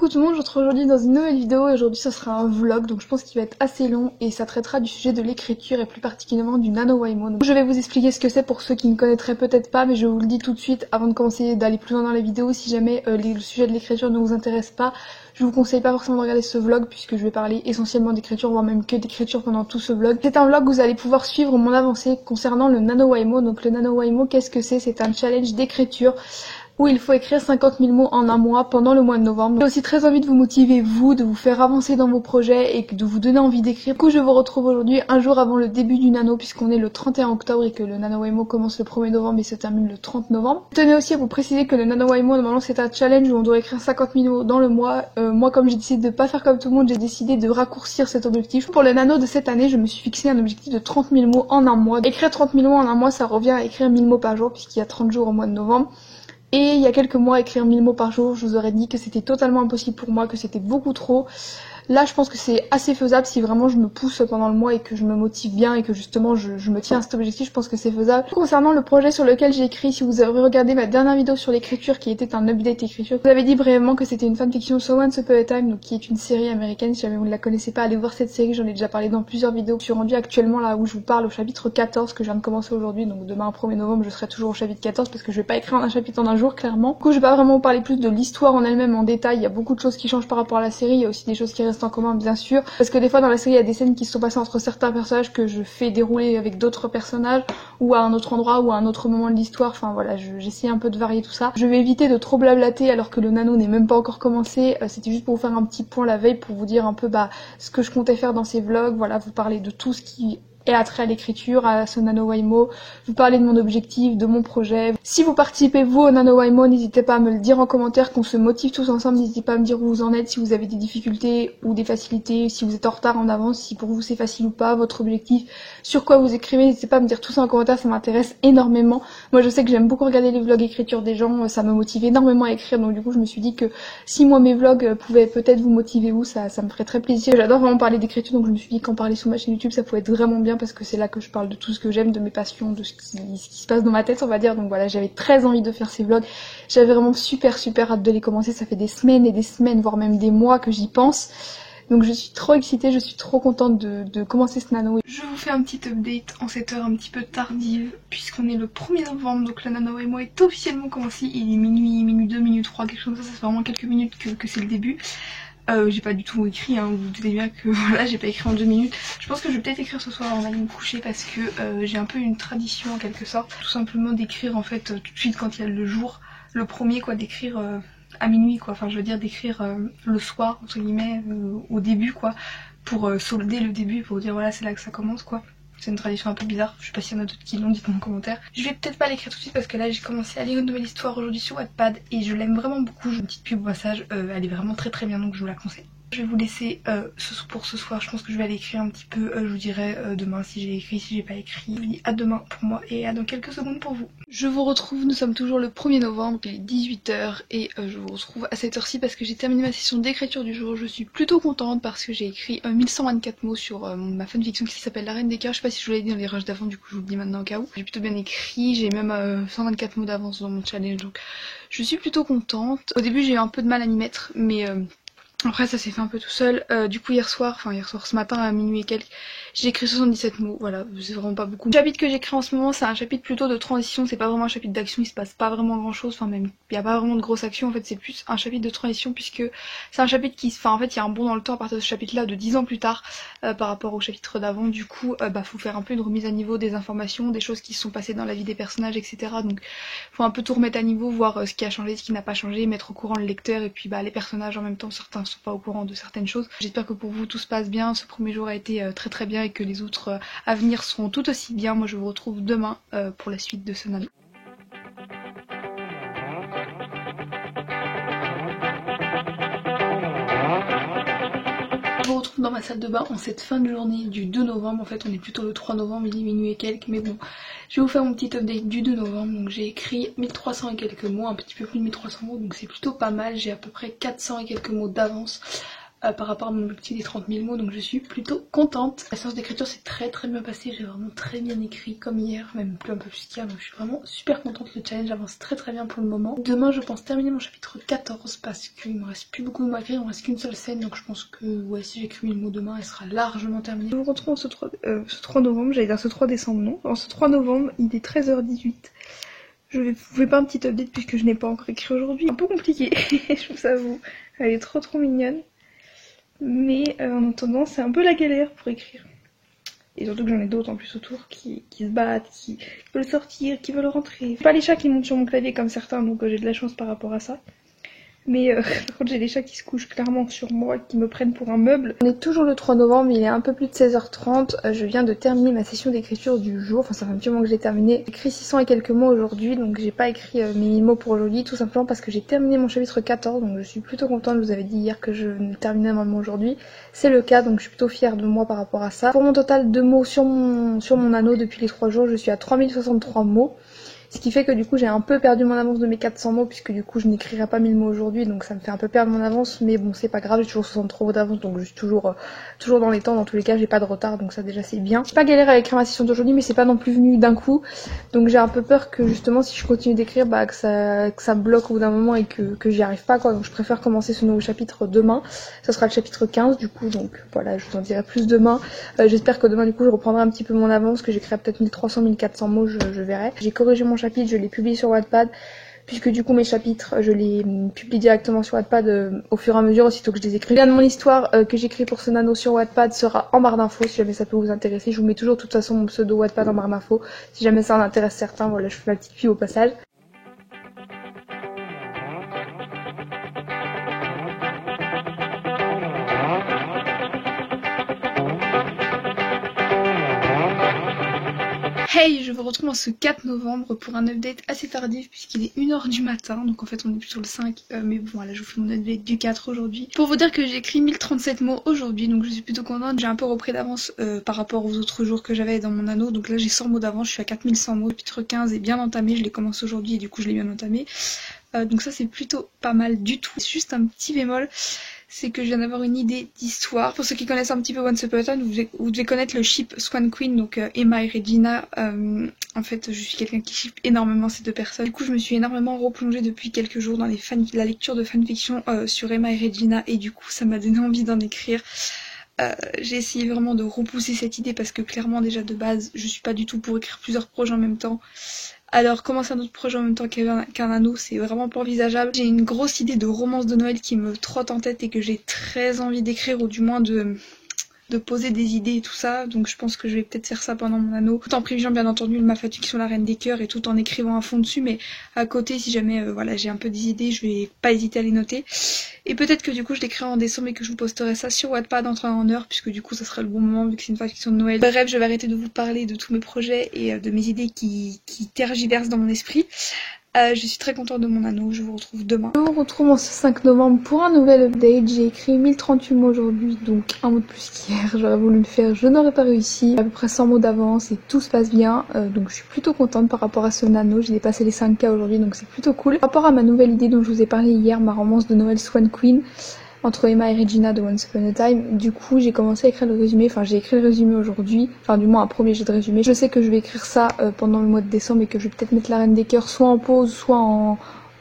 Coucou tout le monde, je vous retrouve aujourd'hui dans une nouvelle vidéo et aujourd'hui ça sera un vlog donc je pense qu'il va être assez long et ça traitera du sujet de l'écriture et plus particulièrement du NaNoWriMo. Donc je vais vous expliquer ce que c'est pour ceux qui ne connaîtraient peut-être pas, mais je vous le dis tout de suite avant de commencer d'aller plus loin dans la vidéo. Si jamais le sujet de l'écriture ne vous intéresse pas, je vous conseille pas forcément de regarder ce vlog puisque je vais parler essentiellement d'écriture, voire même que d'écriture pendant tout ce vlog. C'est un vlog où vous allez pouvoir suivre mon avancée concernant le NaNoWriMo. Donc le NaNoWriMo, qu'est-ce que c'est? C'est un challenge d'écriture où il faut écrire 50 000 mots en un mois pendant le mois de novembre. J'ai aussi très envie de vous motiver, vous, de vous faire avancer dans vos projets et de vous donner envie d'écrire. Du coup, je vous retrouve aujourd'hui un jour avant le début du nano puisqu'on est le 31 octobre et que le NaNoWriMo commence le 1er novembre et se termine le 30 novembre. Je tenais aussi à vous préciser que le NaNoWriMo, normalement, c'est un challenge où on doit écrire 50 000 mots dans le mois. Moi, comme j'ai décidé de pas faire comme tout le monde, j'ai décidé de raccourcir cet objectif. Pour le nano de cette année, je me suis fixé un objectif de 30 000 mots en un mois. Écrire 30 000 mots en un mois, ça revient à écrire 1000 mots par jour puisqu'il y a 30 jours au mois de novembre. Et il y a quelques mois, écrire 1000 mots par jour, je vous aurais dit que c'était totalement impossible pour moi, que c'était beaucoup trop. Là, je pense que c'est assez faisable si vraiment je me pousse pendant le mois et que je me motive bien et que justement je me tiens à cet objectif, je pense que c'est faisable. Concernant le projet sur lequel j'ai écrit, si vous avez regardé ma dernière vidéo sur l'écriture qui était un update écriture, je vous avais dit brièvement que c'était une fanfiction So Once Upon a Time, donc qui est une série américaine. Si jamais vous ne la connaissez pas, allez voir cette série, j'en ai déjà parlé dans plusieurs vidéos. Je suis rendue actuellement là où je vous parle au chapitre 14 que je viens de commencer aujourd'hui, donc demain 1er novembre je serai toujours au chapitre 14 parce que je vais pas écrire un chapitre en un jour clairement. Du coup, je vais pas vraiment vous parler plus de l'histoire en elle-même en détail, il y a beaucoup de choses qui changent par rapport à la série, il y a aussi des choses qui restent en commun bien sûr. Parce que des fois dans la série il y a des scènes qui se sont passées entre certains personnages que je fais dérouler avec d'autres personnages ou à un autre endroit ou à un autre moment de l'histoire, enfin voilà, j'essaie un peu de varier tout ça. Je vais éviter de trop blablater alors que le nano n'est même pas encore commencé, c'était juste pour vous faire un petit point la veille pour vous dire un peu ce que je comptais faire dans ces vlogs, voilà, vous parler de tout ce qui et attrait à l'écriture, à ce NaNoWriMo, vous parlez de mon objectif, de mon projet. Si vous participez vous au NaNoWriMo, n'hésitez pas à me le dire en commentaire, qu'on se motive tous ensemble, n'hésitez pas à me dire où vous en êtes, si vous avez des difficultés ou des facilités, si vous êtes en retard en avance, si pour vous c'est facile ou pas, votre objectif, sur quoi vous écrivez, n'hésitez pas à me dire tout ça en commentaire, ça m'intéresse énormément. Moi je sais que j'aime beaucoup regarder les vlogs écriture des gens, ça me motive énormément à écrire, donc du coup je me suis dit que si moi mes vlogs pouvaient peut-être vous motiver vous, ça me ferait très plaisir. J'adore vraiment parler d'écriture, donc je me suis dit qu'en parler sur ma chaîne YouTube ça pouvait être vraiment bien parce que c'est là que je parle de tout ce que j'aime, de mes passions, de ce qui se passe dans ma tête on va dire. Donc voilà, j'avais très envie de faire ces vlogs, j'avais vraiment super hâte de les commencer, ça fait des semaines et des semaines voire même des mois que j'y pense. Donc je suis trop excitée, je suis trop contente de commencer ce nano. Je vous fais un petit update en cette heure un petit peu tardive puisqu'on est le 1er novembre, donc le NaNoWriMo est officiellement commencé, il est minuit 2, minuit 3, quelque chose comme ça fait vraiment quelques minutes que c'est le début. J'ai pas du tout écrit, hein, vous vous doutez bien que voilà, j'ai pas écrit en 2 minutes. Je pense que je vais peut-être écrire ce soir avant d'aller me coucher parce que j'ai un peu une tradition en quelque sorte. Tout simplement d'écrire en fait tout de suite quand il y a le jour, le premier quoi, d'écrire à minuit quoi. Enfin je veux dire d'écrire le soir entre guillemets, au début quoi, pour solder le début, pour dire voilà c'est là que ça commence quoi. C'est une tradition un peu bizarre, je sais pas s'il y en a d'autres qui l'ont, dites-moi en commentaire. Je vais peut-être pas l'écrire tout de suite parce que là j'ai commencé à lire une nouvelle histoire aujourd'hui sur Wattpad et je l'aime vraiment beaucoup. J'ai une petite pub au passage, elle est vraiment très bien donc je vous la conseille. Je vais vous laisser pour ce soir, je pense que je vais aller écrire un petit peu, je vous dirai demain si j'ai écrit, si j'ai pas écrit. Je vous dis à demain pour moi et à dans quelques secondes pour vous. Je vous retrouve, nous sommes toujours le 1er novembre, il est 18 h et je vous retrouve à cette heure-ci parce que j'ai terminé ma session d'écriture du jour. Je suis plutôt contente parce que j'ai écrit 1124 mots sur ma fanfiction qui s'appelle La Reine des Cœurs. Je sais pas si je vous l'ai dit dans les rushs d'avant, du coup je vous le dis maintenant au cas où. J'ai plutôt bien écrit, j'ai même 124 mots d'avance dans mon challenge donc je suis plutôt contente. Au début j'ai eu un peu de mal à m'y mettre mais après ça s'est fait un peu tout seul. Du coup hier soir ce matin à minuit et quelques, j'ai écrit 77 mots, voilà, c'est vraiment pas beaucoup. Le chapitre que j'écris en ce moment c'est un chapitre plutôt de transition, c'est pas vraiment un chapitre d'action, il se passe pas vraiment grand chose, enfin même il y a pas vraiment de grosse action en fait, c'est plus un chapitre de transition puisque c'est un chapitre qui, en fait il y a un bond dans le temps à partir de ce chapitre là de 10 ans plus tard par rapport au chapitre d'avant. Du coup faut faire un peu une remise à niveau des informations, des choses qui se sont passées dans la vie des personnages etc. Donc faut un peu tout remettre à niveau, voir ce qui a changé, ce qui n'a pas changé, mettre au courant le lecteur et puis les personnages en même temps, certains sont pas au courant de certaines choses. J'espère que pour vous tout se passe bien, ce premier jour a été très bien et que les autres à venir seront tout aussi bien. Moi je vous retrouve demain pour la suite de ce nano. Je vous retrouve dans ma salle de bain en cette fin de journée du 2 novembre, en fait on est plutôt le 3 novembre, il est minuit et quelques, mais bon, je vais vous faire mon petit update du 2 novembre, donc j'ai écrit 1300 et quelques mots, un petit peu plus de 1300 mots, donc c'est plutôt pas mal, j'ai à peu près 400 et quelques mots d'avance par rapport à mon objectif des 30 000 mots, donc je suis plutôt contente. La séance d'écriture s'est très bien passée, j'ai vraiment très bien écrit comme hier, même plus un peu plus qu'hier, donc je suis vraiment super contente. Le challenge avance très bien pour le moment. Demain je pense terminer mon chapitre 14 parce qu'il me reste plus beaucoup de mots à écrire, il me reste qu'une seule scène, donc je pense que ouais, si j'écris 1000 mots demain elle sera largement terminée. Je vous retrouve ce 3 novembre, j'allais dire ce 3 décembre, non. En ce 3 novembre, il est 13h18. Je vais vous fais pas un petit update puisque je n'ai pas encore écrit aujourd'hui. Un peu compliqué, je vous avoue. Elle est trop mignonne. Mais en attendant, c'est un peu la galère pour écrire. Et surtout que j'en ai d'autres en plus autour qui se battent, qui veulent sortir, qui veulent rentrer. C'est pas les chats qui montent sur mon clavier comme certains, donc j'ai de la chance par rapport à ça. Mais par contre j'ai des chats qui se couchent clairement sur moi, qui me prennent pour un meuble. On est toujours le 3 novembre, il est un peu plus de 16h30. Je viens de terminer ma session d'écriture du jour. Enfin ça fait un petit moment que j'ai terminé. J'ai écrit 600 et quelques mots aujourd'hui, donc j'ai pas écrit mes 1000 mots pour aujourd'hui. Tout simplement parce que j'ai terminé mon chapitre 14, donc je suis plutôt contente. Je vous avais dit hier que je le terminais normalement aujourd'hui. C'est le cas, donc je suis plutôt fière de moi par rapport à ça. Pour mon total de mots sur mon anneau depuis les 3 jours, je suis à 3063 mots. Ce qui fait que du coup j'ai un peu perdu mon avance de mes 400 mots puisque du coup je n'écrirai pas 1000 mots aujourd'hui, donc ça me fait un peu perdre mon avance, mais bon c'est pas grave, j'ai toujours 63 mots d'avance, donc je suis toujours dans les temps. Dans tous les cas j'ai pas de retard, donc ça déjà c'est bien. J'ai pas galéré à écrire ma session d'aujourd'hui, mais c'est pas non plus venu d'un coup, donc j'ai un peu peur que justement si je continue d'écrire que ça bloque au bout d'un moment et que j'y arrive pas quoi. Donc je préfère commencer ce nouveau chapitre demain. Ce sera le chapitre 15 du coup, donc voilà, je vous en dirai plus demain. J'espère que demain du coup je reprendrai un petit peu mon avance, que j'écrirai peut-être 1300-1400 mots, je verrai. J'ai corrigé mon chapitre, je l'ai publié sur Wattpad, puisque du coup mes chapitres je les publie directement sur Wattpad au fur et à mesure aussitôt que je les écris. Le lien de mon histoire que j'écris pour ce nano sur Wattpad sera en barre d'infos si jamais ça peut vous intéresser. Je vous mets toujours de toute façon mon pseudo Wattpad en barre d'infos si jamais ça en intéresse certains. Voilà, je fais ma petite pub au passage. Hey, je vous retrouve en ce 4 novembre pour un update assez tardif puisqu'il est 1h du matin, donc en fait on est plus sur le 5, mais bon voilà, je vous fais mon update du 4 aujourd'hui. Pour vous dire que j'ai écrit 1037 mots aujourd'hui, donc je suis plutôt contente. J'ai un peu repris d'avance par rapport aux autres jours que j'avais dans mon anneau, donc là j'ai 100 mots d'avance, je suis à 4100 mots. Le chapitre 15 est bien entamé, je l'ai commencé aujourd'hui et du coup je l'ai bien entamé. Donc ça c'est plutôt pas mal du tout. C'est juste un petit bémol, c'est que je viens d'avoir une idée d'histoire. Pour ceux qui connaissent un petit peu Once Upon a Time, vous devez connaître le ship Swan Queen, donc Emma et Regina. En fait, je suis quelqu'un qui ship énormément ces deux personnes. Du coup, je me suis énormément replongée depuis quelques jours dans la lecture de fanfiction sur Emma et Regina, et du coup, ça m'a donné envie d'en écrire. J'ai essayé vraiment de repousser cette idée parce que clairement, déjà de base, je suis pas du tout pour écrire plusieurs projets en même temps. Alors commencer un autre projet en même temps qu'un anneau, c'est vraiment pas envisageable. J'ai une grosse idée de romance de Noël qui me trotte en tête et que j'ai très envie d'écrire, ou du moins de poser des idées et tout ça, donc je pense que je vais peut-être faire ça pendant mon anneau, tout en privilégiant bien entendu ma fatigue sur la reine des cœurs et tout en écrivant à fond dessus, mais à côté si jamais voilà j'ai un peu des idées, je vais pas hésiter à les noter. Et peut-être que du coup je l'écrirai en décembre et que je vous posterai ça sur Wattpad en temps et en heure, puisque du coup ça sera le bon moment vu que c'est une fanfiction de Noël. Bref, je vais arrêter de vous parler de tous mes projets et de mes idées qui tergiversent dans mon esprit. Je suis très contente de mon anneau, je vous retrouve demain. Je vous retrouve en ce 5 novembre pour un nouvel update. J'ai écrit 1038 mots aujourd'hui, donc un mot de plus qu'hier. J'aurais voulu le faire, je n'aurais pas réussi. À peu près 100 mots d'avance et tout se passe bien. Donc je suis plutôt contente par rapport à ce nano. J'ai dépassé les 5K aujourd'hui, donc c'est plutôt cool. Par rapport à ma nouvelle idée dont je vous ai parlé hier, ma romance de Noël Swan Queen, entre Emma et Regina de Once Upon a Time. Du coup j'ai commencé à écrire le résumé, enfin j'ai écrit le résumé aujourd'hui, enfin du moins un premier jet de résumé. Je sais que je vais écrire ça pendant le mois de décembre et que je vais peut-être mettre la reine des cœurs soit en pause, soit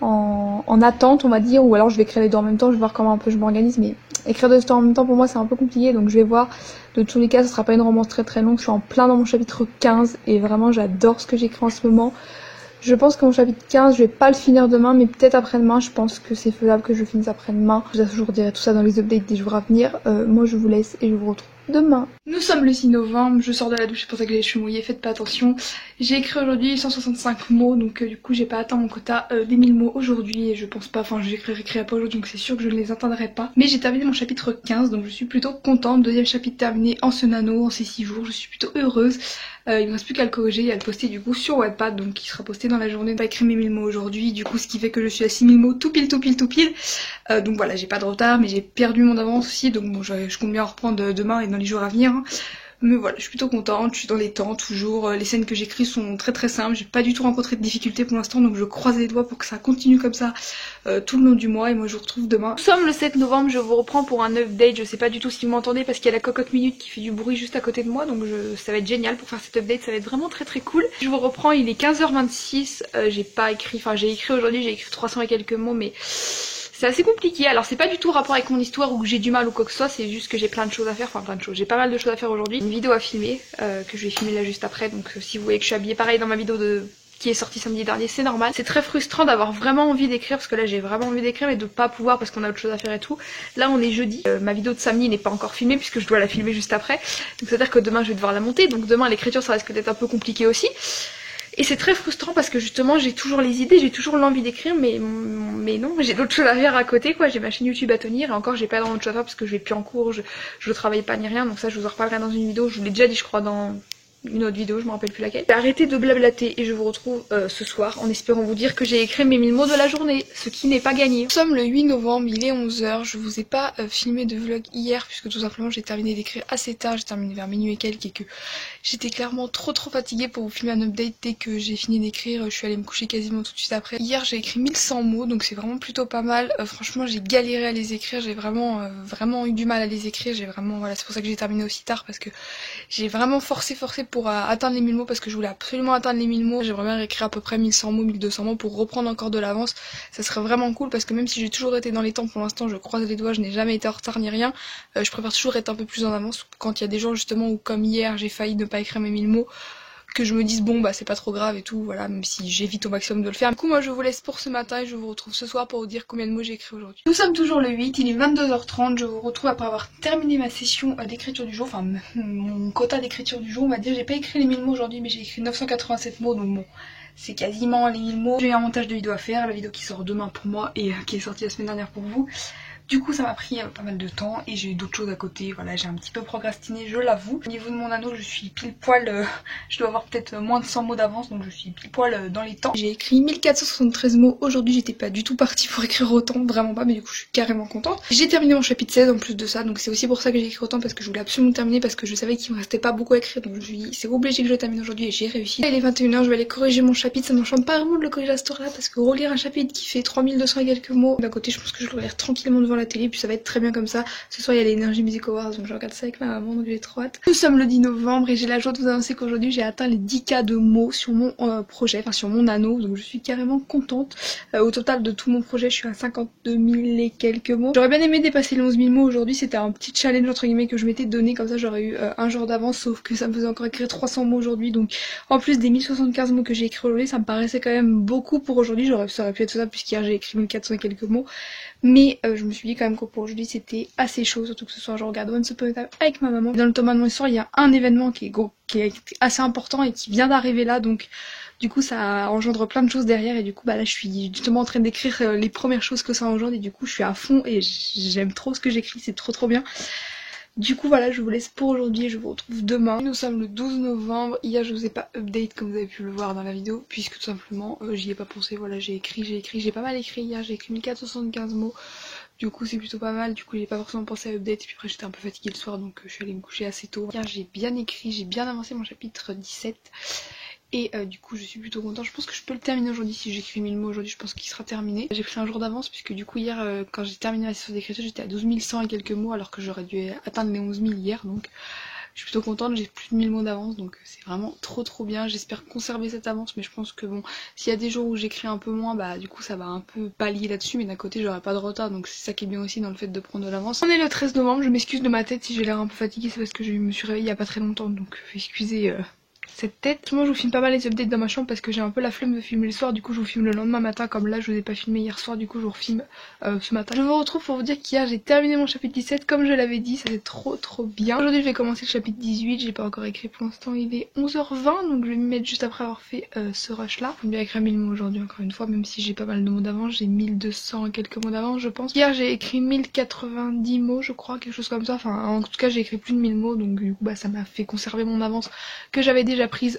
en attente on va dire, ou alors je vais écrire les deux en même temps, je vais voir comment un peu je m'organise, mais écrire deux histoires en même temps pour moi c'est un peu compliqué, donc je vais voir. De tous les cas ce sera pas une romance très longue, je suis en plein dans mon chapitre 15 et vraiment j'adore ce que j'écris en ce moment. Je pense que mon chapitre 15, je vais pas le finir demain, mais peut-être après-demain. Je pense que c'est faisable que je le finisse après-demain. Je vous dirai tout ça dans les updates des jours à venir. Moi, je vous laisse et je vous retrouve demain. Nous sommes le 6 novembre, je sors de la douche, c'est pour ça que j'ai les cheveux mouillés, faites pas attention. J'ai écrit aujourd'hui 165 mots, donc du coup j'ai pas atteint mon quota des 1000 mots aujourd'hui et je pense pas, enfin j'écrirai pas aujourd'hui, donc c'est sûr que je ne les atteindrai pas. Mais j'ai terminé mon chapitre 15, donc je suis plutôt contente. Deuxième chapitre terminé en ce nano, en ces 6 jours, je suis plutôt heureuse. Il me reste plus qu'à le corriger et à le poster du coup sur Wattpad, donc qui sera posté dans la journée. J'ai pas écrit mes 1000 mots aujourd'hui, du coup ce qui fait que je suis à 6000 mots tout pile. Donc voilà, j'ai pas de retard, mais j'ai perdu mon avance aussi, donc bon je compte bien en reprendre demain et dans les jours à venir. Mais voilà, je suis plutôt contente, je suis dans les temps toujours, les scènes que j'écris sont très simples, j'ai pas du tout rencontré de difficultés pour l'instant, donc je croise les doigts pour que ça continue comme ça tout le long du mois, et moi je vous retrouve demain. Nous sommes le 7 novembre, je vous reprends pour un update, je sais pas du tout si vous m'entendez parce qu'il y a la cocotte minute qui fait du bruit juste à côté de moi, donc ça va être génial pour faire cet update, ça va être vraiment très cool. Je vous reprends, il est 15h26, j'ai pas écrit, enfin j'ai écrit aujourd'hui, j'ai écrit 300 et quelques mots, mais c'est assez compliqué. Alors c'est pas du tout rapport avec mon histoire ou que j'ai du mal ou quoi que ce soit, c'est juste que j'ai plein de choses à faire, enfin plein de choses, j'ai pas mal de choses à faire aujourd'hui. Une vidéo à filmer, que je vais filmer là juste après, donc si vous voyez que je suis habillée pareil dans ma vidéo qui est sortie samedi dernier, c'est normal. C'est très frustrant d'avoir vraiment envie d'écrire, parce que là j'ai vraiment envie d'écrire, mais de pas pouvoir parce qu'on a autre chose à faire et tout. Là on est jeudi, ma vidéo de samedi n'est pas encore filmée puisque je dois la filmer juste après, donc c'est à dire que demain je vais devoir la monter, donc demain l'écriture ça risque d'être un peu compliqué aussi. Et c'est très frustrant parce que justement j'ai toujours les idées, j'ai toujours l'envie d'écrire, mais non, j'ai d'autres choses à faire à côté quoi, j'ai ma chaîne YouTube à tenir et encore j'ai pas d'autres choses à faire parce que je vais plus en cours, je travaille pas ni rien, donc ça je vous en reparlerai dans une vidéo, je vous l'ai déjà dit je crois dans une autre vidéo, je me rappelle plus laquelle. Arrêtez de blablater et je vous retrouve ce soir en espérant vous dire que j'ai écrit mes 1000 mots de la journée, ce qui n'est pas gagné. Nous sommes le 8 novembre, il est 11h, je vous ai pas filmé de vlog hier puisque tout simplement j'ai terminé d'écrire assez tard, j'ai terminé vers minuit et quelques et que j'étais clairement trop fatiguée pour vous filmer un update. Dès que j'ai fini d'écrire, je suis allée me coucher quasiment tout de suite après. Hier j'ai écrit 1100 mots donc c'est vraiment plutôt pas mal. Franchement j'ai galéré à les écrire, j'ai vraiment eu du mal à les écrire, voilà, c'est pour ça que j'ai terminé aussi tard parce que j'ai vraiment forcé pour atteindre les 1000 mots parce que je voulais absolument atteindre les 1000 mots. J'aimerais bien écrire à peu près 1100 mots, 1200 mots pour reprendre encore de l'avance. Ça serait vraiment cool parce que même si j'ai toujours été dans les temps pour l'instant, je croise les doigts, je n'ai jamais été en retard ni rien. Je préfère toujours être un peu plus en avance quand il y a des jours justement où comme hier j'ai failli ne pas écrire mes 1000 mots. Que je me dise bon bah c'est pas trop grave et tout, voilà, même si j'évite au maximum de le faire. Du coup moi je vous laisse pour ce matin et je vous retrouve ce soir pour vous dire combien de mots j'ai écrit aujourd'hui. Nous sommes toujours le 8, il est 22h30, je vous retrouve après avoir terminé ma session d'écriture du jour, enfin mon quota d'écriture du jour on va dire. J'ai pas écrit les 1000 mots aujourd'hui mais j'ai écrit 987 mots donc bon c'est quasiment les 1000 mots. J'ai un montage de vidéo à faire, la vidéo qui sort demain pour moi et qui est sortie la semaine dernière pour vous. Du coup ça m'a pris pas mal de temps et j'ai eu d'autres choses à côté, voilà j'ai un petit peu procrastiné je l'avoue. Au niveau de mon anneau je suis pile poil, je dois avoir peut-être moins de 100 mots d'avance donc je suis pile poil dans les temps. J'ai écrit 1473 mots aujourd'hui, j'étais pas du tout partie pour écrire autant, vraiment pas, mais du coup je suis carrément contente. J'ai terminé mon chapitre 16 en plus de ça donc c'est aussi pour ça que j'ai écrit autant parce que je voulais absolument terminer parce que je savais qu'il me restait pas beaucoup à écrire donc je me suis dit c'est obligé que je le termine aujourd'hui et j'ai réussi. Il est 21h, je vais aller corriger mon chapitre, ça m'enchante pas vraiment de le corriger à cette heure là parce que relire un chapitre qui fait 3200 et quelques mots, d'un côté je pense que je le relire tranquillement devant la télé puis ça va être très bien comme ça. Ce soir il y a l'Energy Music Awards donc je regarde ça avec ma maman donc j'ai trop hâte. Nous sommes le 10 novembre et j'ai la joie de vous annoncer qu'aujourd'hui j'ai atteint les 10K de mots sur mon projet, enfin sur mon anneau, donc je suis carrément contente. Au total de tout mon projet je suis à 52 000 et quelques mots. J'aurais bien aimé dépasser les 11 000 mots aujourd'hui, c'était un petit challenge entre guillemets que je m'étais donné, comme ça j'aurais eu un jour d'avance, sauf que ça me faisait encore écrire 300 mots aujourd'hui, donc en plus des 1075 mots que j'ai écrit aujourd'hui ça me paraissait quand même beaucoup pour aujourd'hui. Ça aurait pu être ça puisqu'hier j'ai écrit 1400 et quelques mots, mais je me suis dit quand même que pour aujourd'hui c'était assez chaud, surtout que ce soir je regarde Once Upon a Time avec ma maman. Dans le tome de mon histoire il y a un événement qui est assez important et qui vient d'arriver là, donc du coup ça engendre plein de choses derrière et du coup bah là je suis justement en train d'écrire les premières choses que ça engendre et du coup je suis à fond et j'aime trop ce que j'écris, c'est trop bien. Du coup voilà, je vous laisse pour aujourd'hui et je vous retrouve demain. Nous sommes le 12 novembre, hier je vous ai pas update comme vous avez pu le voir dans la vidéo puisque tout simplement j'y ai pas pensé, voilà j'ai pas mal écrit hier, j'ai écrit 1475 mots. Du coup c'est plutôt pas mal, du coup j'ai pas forcément pensé à update et puis après j'étais un peu fatiguée le soir donc je suis allée me coucher assez tôt. Hier j'ai bien écrit, j'ai bien avancé mon chapitre 17 et du coup je suis plutôt contente. Je pense que je peux le terminer aujourd'hui si j'écris 1000 mots aujourd'hui, je pense qu'il sera terminé. J'ai pris un jour d'avance puisque du coup hier quand j'ai terminé la session d'écriture j'étais à 12 100 et quelques mots alors que j'aurais dû atteindre les 11 000 hier, donc je suis plutôt contente, j'ai plus de 1000 mots d'avance donc c'est vraiment trop bien. J'espère conserver cette avance mais je pense que bon, s'il y a des jours où j'écris un peu moins bah du coup ça va un peu pallier là-dessus, mais d'un côté j'aurai pas de retard donc c'est ça qui est bien aussi dans le fait de prendre de l'avance. On est le 13 novembre, je m'excuse de ma tête si j'ai l'air un peu fatiguée, c'est parce que je me suis réveillée il y a pas très longtemps donc excusez cette tête. Moi je vous filme pas mal les updates dans ma chambre parce que j'ai un peu la flemme de filmer le soir, du coup je vous filme le lendemain matin comme là je vous ai pas filmé hier soir, du coup je vous refilme ce matin. Je vous retrouve pour vous dire qu'hier j'ai terminé mon chapitre 17 comme je l'avais dit, ça c'est trop bien. Aujourd'hui je vais commencer le chapitre 18, j'ai pas encore écrit pour l'instant, il est 11h20 donc je vais m'y mettre juste après avoir fait ce rush là. Faut bien écrire 1000 mots aujourd'hui encore une fois, même si j'ai pas mal de mots d'avance, j'ai 1200 et quelques mots d'avance je pense. Hier j'ai écrit 1090 mots je crois, quelque chose comme ça, enfin en tout cas j'ai écrit plus de 1000 mots donc du coup bah ça m'a fait conserver mon avance que j'avais déjà prise.